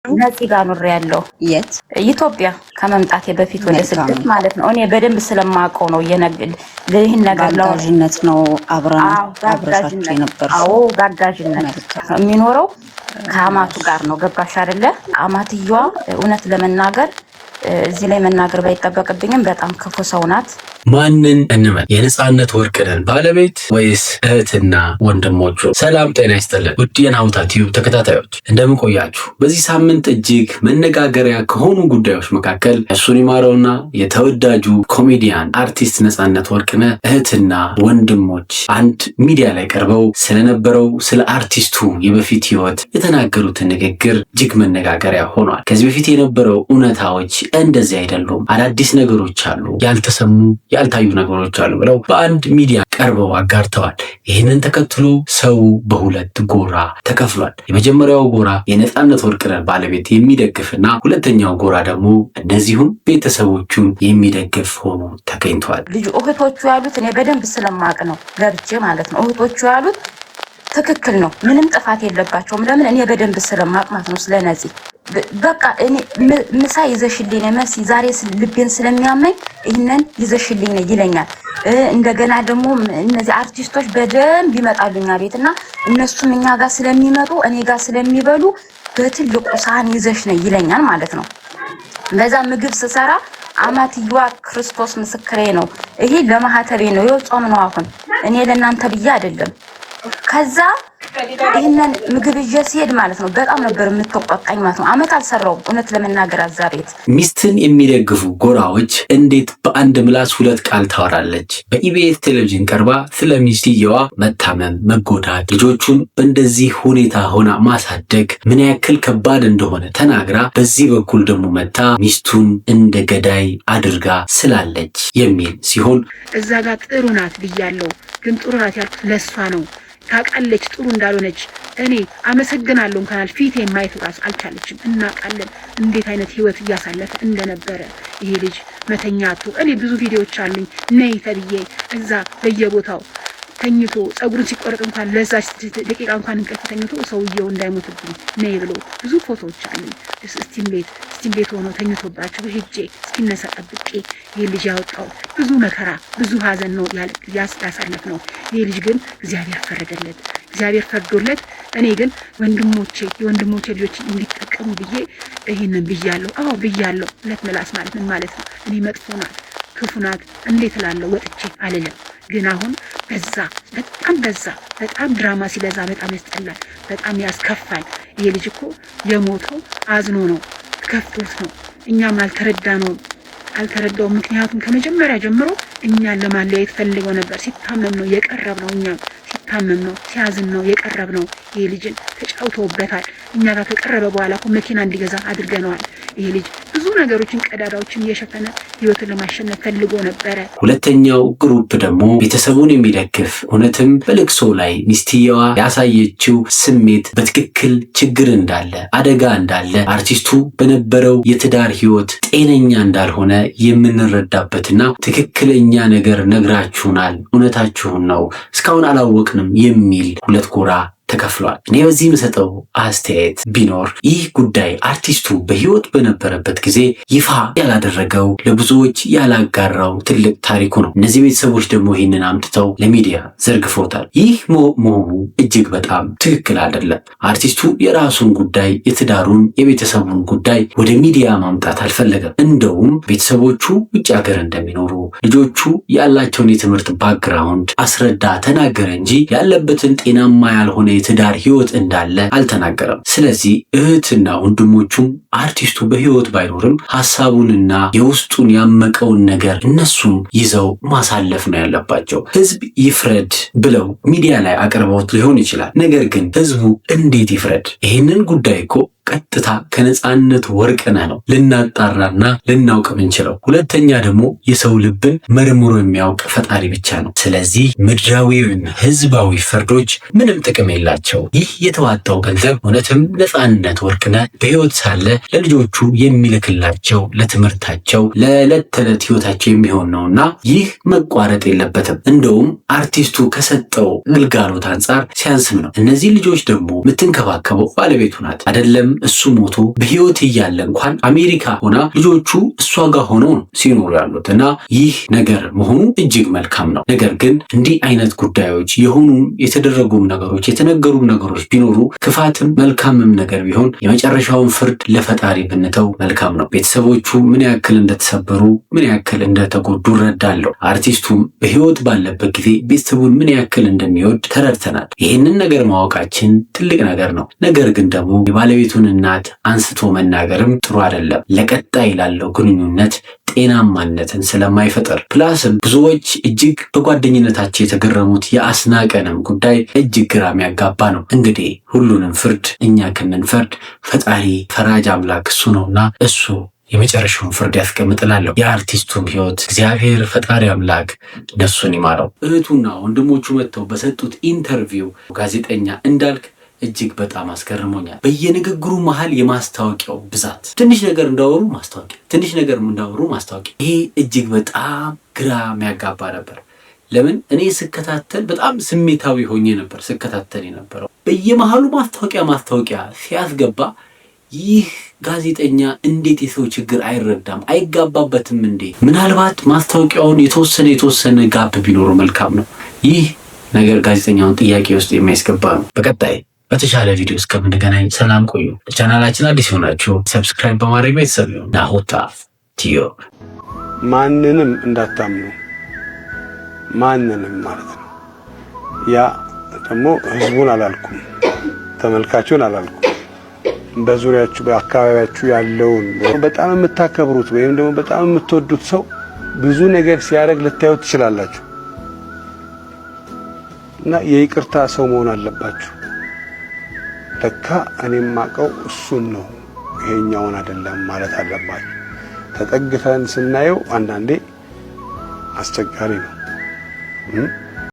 ነፂ ጋር ኑሬ ያለው የት ኢትዮጵያ ከመምጣቴ በፊት ወደ ስደት ማለት ነው። እኔ በደንብ ስለማውቀው ነው ይህን ነገር ጋጋዥነት ነው አብረሻቸው የነበርሽው? አዎ ጋጋዥነት የሚኖረው ከአማቱ ጋር ነው። ገባሽ አይደለ? አማትየዋ እውነት ለመናገር እዚህ ላይ መናገር ባይጠበቅብኝም በጣም ክፉ ሰው ናት። ማንን እንመን? የነጻነት ወርቅነህን ባለቤት ወይስ እህትና ወንድሞቹ? ሰላም ጤና ይስጥልን ውድ የናሁታ ቲዩብ ተከታታዮች እንደምን ቆያችሁ? በዚህ ሳምንት እጅግ መነጋገሪያ ከሆኑ ጉዳዮች መካከል እሱን ይማረውና የተወዳጁ ኮሜዲያን አርቲስት ነጻነት ወርቅነህ እህትና ወንድሞች አንድ ሚዲያ ላይ ቀርበው ስለነበረው ስለ አርቲስቱ የበፊት ህይወት የተናገሩትን ንግግር እጅግ መነጋገሪያ ሆኗል። ከዚህ በፊት የነበረው እውነታዎች እንደዚህ አይደሉም፣ አዳዲስ ነገሮች አሉ፣ ያልተሰሙ ያልታዩ ነገሮች አሉ ብለው በአንድ ሚዲያ ቀርበው አጋርተዋል። ይህንን ተከትሎ ሰው በሁለት ጎራ ተከፍሏል። የመጀመሪያው ጎራ የነጻነት ወርቅነህ ባለቤት የሚደግፍና ሁለተኛው ጎራ ደግሞ እነዚሁም ቤተሰቦቹን የሚደግፍ ሆኖ ተገኝቷል። ልጅ እህቶቹ ያሉት እኔ በደንብ ስለማቅ ነው ገብቼ ማለት ነው። እህቶቹ ያሉት ትክክል ነው፣ ምንም ጥፋት የለባቸውም። ለምን እኔ በደንብ ስለማቅ ማለት ነው። ስለነዚህ በቃ እኔ ምሳ ይዘሽልኝ መሲ ዛሬ ልቤን ስለሚያመኝ ይህንን ይዘሽልኝ ይለኛል። እንደገና ደግሞ እነዚህ አርቲስቶች በደንብ ይመጣሉኛ ቤትና እነሱም እኛ ጋር ስለሚመጡ እኔ ጋር ስለሚበሉ በትልቁ ሳህን ይዘሽ ነይ ይለኛል ማለት ነው። በዛ ምግብ ስሰራ አማትየዋ ክርስቶስ ምስክሬ ነው፣ ይሄ ለማህተቤ ነው፣ ይኸው ጾም ነው አሁን እኔ ለእናንተ ብዬ አይደለም። ከዛ ይህንን ምግብ ይዤ ሲሄድ ማለት ነው በጣም ነበር የምትቆጣኝ ማለት ነው። አመት አልሰራውም እውነት ለመናገር አዛ ቤት። ሚስትን የሚደግፉ ጎራዎች እንዴት በአንድ ምላስ ሁለት ቃል ታወራለች? በኢቢኤስ ቴሌቪዥን ቀርባ ስለ ሚስትየዋ መታመም፣ መጎዳት፣ ልጆቹን በእንደዚህ ሁኔታ ሆና ማሳደግ ምን ያክል ከባድ እንደሆነ ተናግራ በዚህ በኩል ደግሞ መታ ሚስቱን እንደ ገዳይ አድርጋ ስላለች የሚል ሲሆን እዛ ጋር ጥሩ ናት ብያለሁ፣ ግን ጥሩ ናት ያልኩት ለሷ ነው። ታውቃለች ጥሩ እንዳልሆነች። እኔ አመሰግናለሁ እንኳን ፊቴ ማየት ራሱ አልቻለችም። እናውቃለን እንዴት አይነት ህይወት እያሳለፈ እንደነበረ ይሄ ልጅ መተኛቱ። እኔ ብዙ ቪዲዮዎች አሉኝ ነይ ተብዬ እዛ በየቦታው ተኝቶ ጸጉሩን ሲቆረጥ እንኳን ለዛች ደቂቃ እንኳን እንቅልፍ ተኝቶ ሰውየው እንዳይሞትብኝ ነይ ብሎ ብዙ ፎቶዎች አሉኝ። ስቲም ቤት ሆኖ ተኝቶባቸው ሄጄ እስኪነሳ ጠብቄ ይህ ልጅ ያወጣው ብዙ መከራ ብዙ ሀዘን ነው ያሳለፍ ነው። ይህ ልጅ ግን እግዚአብሔር ፈረደለት፣ እግዚአብሔር ፈርዶለት። እኔ ግን የወንድሞቼ ልጆች እንዲጠቀሙ ብዬ ይህንን ብያለሁ። አዎ ብያለሁ። ሁለት ምላስ ማለት ምን ማለት ነው? እኔ መጥፎ ናት ክፉ ናት እንዴት እላለሁ ወጥቼ አልልም። ግን አሁን በጣም ድራማ ሲበዛ በጣም ያስጠላል፣ በጣም ያስከፋል። ይሄ ልጅ እኮ የሞተው አዝኖ ነው፣ ከፍቶት ነው። እኛም አልተረዳውም። ምክንያቱም ከመጀመሪያ ጀምሮ እኛን ለማለያየት ፈልገው ነበር። ሲታመም ነው የቀረብ ነው፣ እኛም ሲታመም ነው ሲያዝን ነው የቀረብ ነው። ይሄ ልጅን ተጫውተውበታል። እኛ ጋር ከቀረበ በኋላ እኮ መኪና እንዲገዛ አድርገነዋል። ይሄ ልጅ ብዙ ነገሮችን ቀዳዳዎችን እየሸፈነ ህይወቱን ለማሸነፍ ፈልጎ ነበረ። ሁለተኛው ግሩፕ ደግሞ ቤተሰቡን የሚደግፍ እውነትም በልቅሶ ላይ ሚስትየዋ ያሳየችው ስሜት በትክክል ችግር እንዳለ አደጋ እንዳለ አርቲስቱ በነበረው የትዳር ህይወት ጤነኛ እንዳልሆነ የምንረዳበትና ትክክለኛ ነገር ነግራችሁናል፣ እውነታችሁን ነው፣ እስካሁን አላወቅንም የሚል ሁለት ጎራ ተከፍሏል። እኔ በዚህ የምሰጠው አስተያየት ቢኖር ይህ ጉዳይ አርቲስቱ በህይወት በነበረበት ጊዜ ይፋ ያላደረገው ለብዙዎች ያላጋራው ትልቅ ታሪኩ ነው። እነዚህ ቤተሰቦች ደግሞ ይህንን አምጥተው ለሚዲያ ዘርግፎታል። ይህ መሆኑ እጅግ በጣም ትክክል አይደለም። አርቲስቱ የራሱን ጉዳይ የትዳሩን የቤተሰቡን ጉዳይ ወደ ሚዲያ ማምጣት አልፈለገም። እንደውም ቤተሰቦቹ ውጭ ሀገር እንደሚኖሩ ልጆቹ ያላቸውን የትምህርት ባክግራውንድ አስረዳ ተናገረ እንጂ ያለበትን ጤናማ ያልሆነ የትዳር ህይወት እንዳለ አልተናገረም። ስለዚህ እህትና ወንድሞቹም አርቲስቱ በህይወት ባይኖርም ሐሳቡንና የውስጡን ያመቀውን ነገር እነሱም ይዘው ማሳለፍ ነው ያለባቸው። ህዝብ ይፍረድ ብለው ሚዲያ ላይ አቅርበውት ሊሆን ይችላል። ነገር ግን ህዝቡ እንዴት ይፍረድ? ይህንን ጉዳይ እኮ ቀጥታ ከነጻነት ወርቅነህ ነው ልናጣራና ልናውቅ ምንችለው። ሁለተኛ ደግሞ የሰው ልብን መርምሮ የሚያውቅ ፈጣሪ ብቻ ነው። ስለዚህ ምድራዊውን ህዝባዊ ፍርዶች ምንም ጥቅም የላቸው። ይህ የተዋጣው ገንዘብ እውነትም ነጻነት ወርቅነህ በህይወት ሳለ ለልጆቹ የሚልክላቸው ለትምህርታቸው ለዕለት ተዕለት ህይወታቸው የሚሆን ነውና ይህ መቋረጥ የለበትም። እንደውም አርቲስቱ ከሰጠው ግልጋሎት አንጻር ሲያንስም ነው። እነዚህ ልጆች ደግሞ የምትንከባከበው ባለቤቱ ናት። አይደለም እሱ ሞቶ በህይወት እያለ እንኳን አሜሪካ ሆና ልጆቹ እሷ ጋር ሆነው ነው ሲኖሩ ያሉት እና ይህ ነገር መሆኑ እጅግ መልካም ነው። ነገር ግን እንዲህ አይነት ጉዳዮች የሆኑ የተደረጉም ነገሮች የተነገሩም ነገሮች ቢኖሩ ክፋትም መልካምም ነገር ቢሆን የመጨረሻውን ፍርድ ለፈጣሪ ብንተው መልካም ነው። ቤተሰቦቹ ምን ያክል እንደተሰበሩ ምን ያክል እንደተጎዱ እረዳለሁ። አርቲስቱም በህይወት ባለበት ጊዜ ቤተሰቡን ምን ያክል እንደሚወድ ተረድተናል። ይህንን ነገር ማወቃችን ትልቅ ነገር ነው። ነገር ግን ደግሞ የባለቤቱን እናት አንስቶ መናገርም ጥሩ አይደለም፣ ለቀጣይ ላለው ግንኙነት ጤናማነትን ስለማይፈጠር። ፕላስም ብዙዎች እጅግ በጓደኝነታቸው የተገረሙት የአስናቀንም ጉዳይ እጅግ ግራ የሚያጋባ ነው። እንግዲህ ሁሉንም ፍርድ እኛ ከምንፈርድ ፈጣሪ ፈራጅ አምላክ እሱ ነውና እሱ የመጨረሻውን ፍርድ ያስቀምጥላለሁ። የአርቲስቱም ህይወት እግዚአብሔር ፈጣሪ አምላክ ነፍሱን ይማረው። እህቱና ወንድሞቹ መጥተው በሰጡት ኢንተርቪው ጋዜጠኛ እንዳልክ እጅግ በጣም አስገርሞኛል። በየንግግሩ መሃል የማስታወቂያው ብዛት፣ ትንሽ ነገር እንዳወሩ ማስታወቂያ፣ ትንሽ ነገር እንዳወሩ ማስታወቂያ፣ ይሄ እጅግ በጣም ግራ የሚያጋባ ነበር። ለምን እኔ ስከታተል በጣም ስሜታዊ ሆኜ ነበር ስከታተል የነበረው። በየመሃሉ ማስታወቂያ ሲያስገባ ይህ ጋዜጠኛ እንዴት የሰው ችግር አይረዳም? አይጋባበትም እንዴ? ምናልባት ማስታወቂያውን የተወሰነ ጋብ ቢኖሩ መልካም ነው። ይህ ነገር ጋዜጠኛውን ጥያቄ ውስጥ የሚያስገባ ነው። በቀጣይ በተሻለ ቪዲዮ እስከምንገናኝ ሰላም ቆዩ። ለቻናላችን አዲስ የሆናችሁ ሰብስክራይብ በማድረግ ቤተሰብ ይሁኑ። ናሆታ ቲዩብ። ማንንም እንዳታምኑ፣ ማንንም ማለት ነው። ያ ደግሞ ህዝቡን አላልኩም፣ ተመልካቹን አላልኩም። በዙሪያችሁ በአካባቢያችሁ ያለውን በጣም የምታከብሩት ወይም ደግሞ በጣም የምትወዱት ሰው ብዙ ነገር ሲያደርግ ልታዩት ትችላላችሁ እና የይቅርታ ሰው መሆን አለባችሁ። ለካ እኔም ማቀው እሱን ነው ይሄኛውን አይደለም ማለት አለባችሁ። ተጠግተን ስናየው አንዳንዴ አስቸጋሪ ነው።